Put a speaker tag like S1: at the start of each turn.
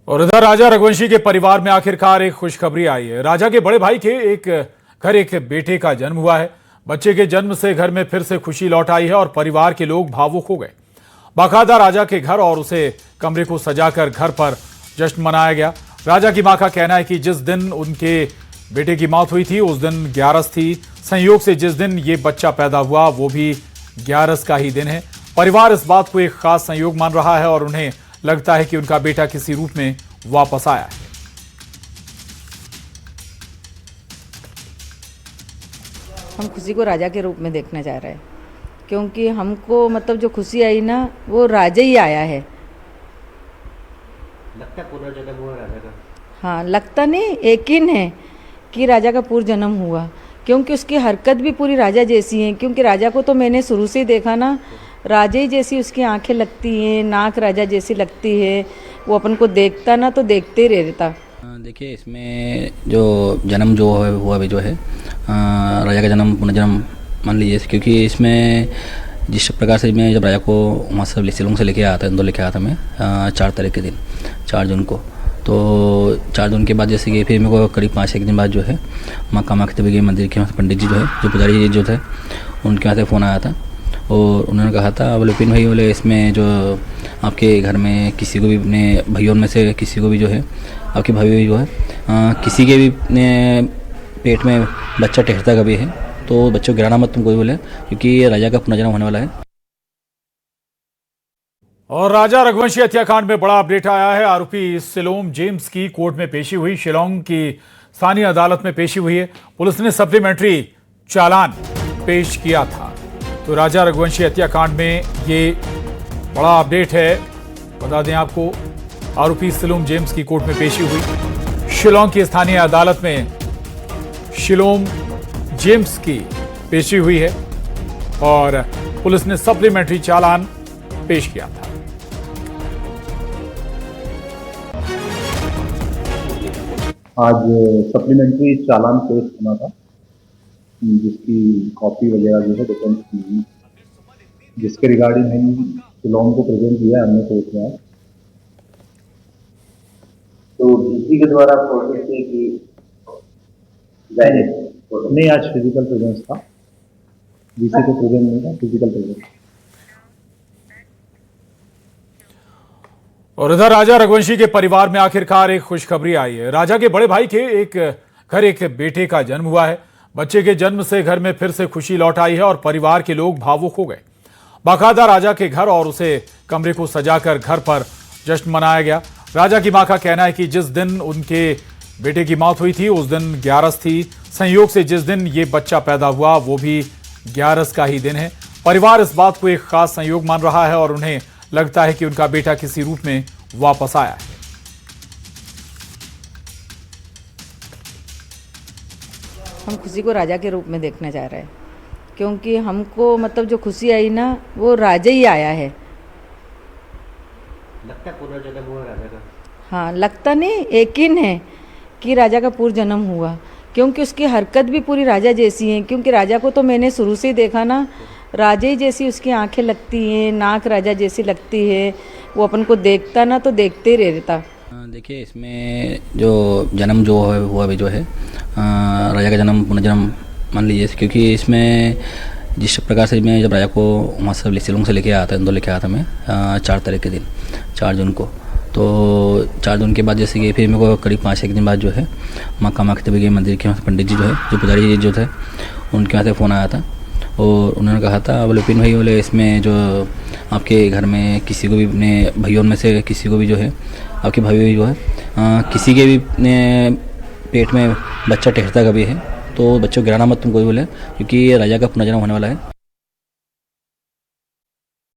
S1: और इधर राजा रघुवंशी के परिवार में आखिरकार एक खुशखबरी आई है। राजा के बड़े भाई के एक बेटे का जन्म हुआ है। बच्चे के जन्म से घर में फिर से खुशी लौट आई है और परिवार के लोग भावुक हो गए। बाकायदा राजा के घर और उसे कमरे को सजाकर घर पर जश्न मनाया गया। राजा की मां का कहना है कि जिस दिन उनके बेटे की मौत हुई थी उस दिन 11 थी। संयोग से जिस दिन ये बच्चा पैदा हुआ वो भी 11 का ही दिन है। परिवार इस बात को एक खास संयोग मान रहा है और उन्हें लगता है कि उनका बेटा किसी रूप में वापस आया है।
S2: हम खुशी को राजा के रूप में देखना चाह रहे हैं, क्योंकि हमको मतलब जो खुशी आई ना वो राजा ही आया है।
S3: लगता पुनर्जन्म हुआ राजा का?
S2: हाँ, लगता नहीं, यकीन है कि राजा का पुनर्जन्म हुआ, क्योंकि उसकी हरकत भी पूरी राजा जैसी है। क्योंकि राजा को तो मैंने शुरू से ही देखा ना, राजा ही जैसी उसकी आंखें लगती हैं, नाक राजा जैसी लगती है। वो अपन को देखता ना तो देखते ही रहता।
S3: देखिए, इसमें जो जन्म जो है हुआ भी जो है राजा का जन्म पुनर्जन्म मान लीजिए, क्योंकि इसमें जिस प्रकार से मैं जब राजा को वहाँ से शिलोंग से लेके आया था, इंदौर लेके आया था मैं 4 तारीख के दिन, 4 जून को। तो 4 जून के बाद जैसे कि फिर मेरे को करीब 5-1 दिन बाद जो है माँ कामाख्या देवी के मंदिर के पंडित जी जो है, जो पुजारी जी जो थे, उनके यहाँ से फ़ोन आया था और उन्होंने कहा था, बोले पिन भाई, बोले इसमें जो आपके घर में किसी को भी अपने भाइयों में से किसी को भी जो है, आपके भाई जो है किसी के भी पेट में बच्चा ठहरता कभी है तो बच्चों को गिराना मत तुम कोई बोले, क्योंकि ये राजा का पुनर्जन्म होने वाला है।
S1: और राजा रघुवंशी हत्याकांड में बड़ा अपडेट आया है। आरोपी सिलोम जेम्स की कोर्ट में पेशी हुई, शिलोंग की स्थानीय अदालत में पेशी हुई है। पुलिस ने सप्लीमेंट्री चालान पेश किया था। तो राजा रघुवंशी हत्याकांड में ये बड़ा अपडेट है। बता दें आपको, आरोपी सिलोम जेम्स की कोर्ट में पेशी हुई। शिलोंग की स्थानीय अदालत में शिलोम जेम्स की पेशी हुई है और पुलिस ने सप्लीमेंट्री चालान पेश किया था।
S4: आज सप्लीमेंट्री चालान पेश होना था, जिसकी कॉपी वगैरह जो है डिफेंस की, जिसके रिगार्डिंग हम शिलोंग को प्रेजेंट किया है हमने कोर्ट में।
S5: तो डीसी के द्वारा प्रोसेस से कि डायरेक्ट
S4: नहीं, आज फिजिकल प्रेजेंस था, डीसी को प्रेजेंट नहीं था, फिजिकल प्रेजेंस।
S1: और इधर राजा रघुवंशी के परिवार में आखिरकार एक खुशखबरी आई है। राजा के बड़े भाई के एक बेटे का जन्म हुआ है। बच्चे के जन्म से घर में फिर से खुशी लौट आई है और परिवार के लोग भावुक हो गए। बाकायदा राजा के घर और उसे कमरे को सजाकर घर पर जश्न मनाया गया। राजा की मां का कहना है कि जिस दिन उनके बेटे की मौत हुई थी उस दिन 11 थी। संयोग से जिस दिन ये बच्चा पैदा हुआ वो भी 11 का ही दिन है। परिवार इस बात को एक खास संयोग मान रहा है और उन्हें लगता है कि उनका बेटा किसी रूप में वापस आया है।
S2: हम खुशी को राजा के रूप में देखना चाह रहे हैं, क्योंकि हमको मतलब जो खुशी आई ना वो राजा ही आया है।
S3: लगता पुनर्जन्म हुआ राजा का?
S2: हाँ, लगता नहीं, यकीन है कि राजा का पुनर्जन्म हुआ, क्योंकि उसकी हरकत भी पूरी राजा जैसी है। क्योंकि राजा को तो मैंने शुरू से ही देखा ना, राजा ही जैसी उसकी आंखें लगती हैं, नाक राजा जैसी लगती है। वो अपन को देखता ना तो देखते ही रहता।
S3: देखिए, इसमें जो जन्म जो है हुआ भी जो है राजा का जन्म पुनर्जन्म मान लीजिए, क्योंकि इसमें जिस प्रकार से मैं जब राजा को वहाँ से शिलोंग से लेके आया था, इंदौर लेके आया था मैं 4 तारीख के दिन, 4 जून को। तो 4 जून के बाद जैसे कि फिर मेरे को करीब 5-1 दिन बाद जो है माँ कामाख्या देवी के मंदिर के पंडित जी जो है, जो पुजारी जी जो थे, उनके यहाँ से फ़ोन आया था और उन्होंने कहा था, बोले पिन भाई, बोले इसमें जो आपके घर में किसी को भी अपने भाइयों में से किसी को भी जो है, आपके भाई जो है किसी के भी पेट में बच्चा ठहरता कभी है तो बच्चों को गिराना मत तुम कोई बोले, क्योंकि ये राजा का पुनर्जन्म होने वाला है।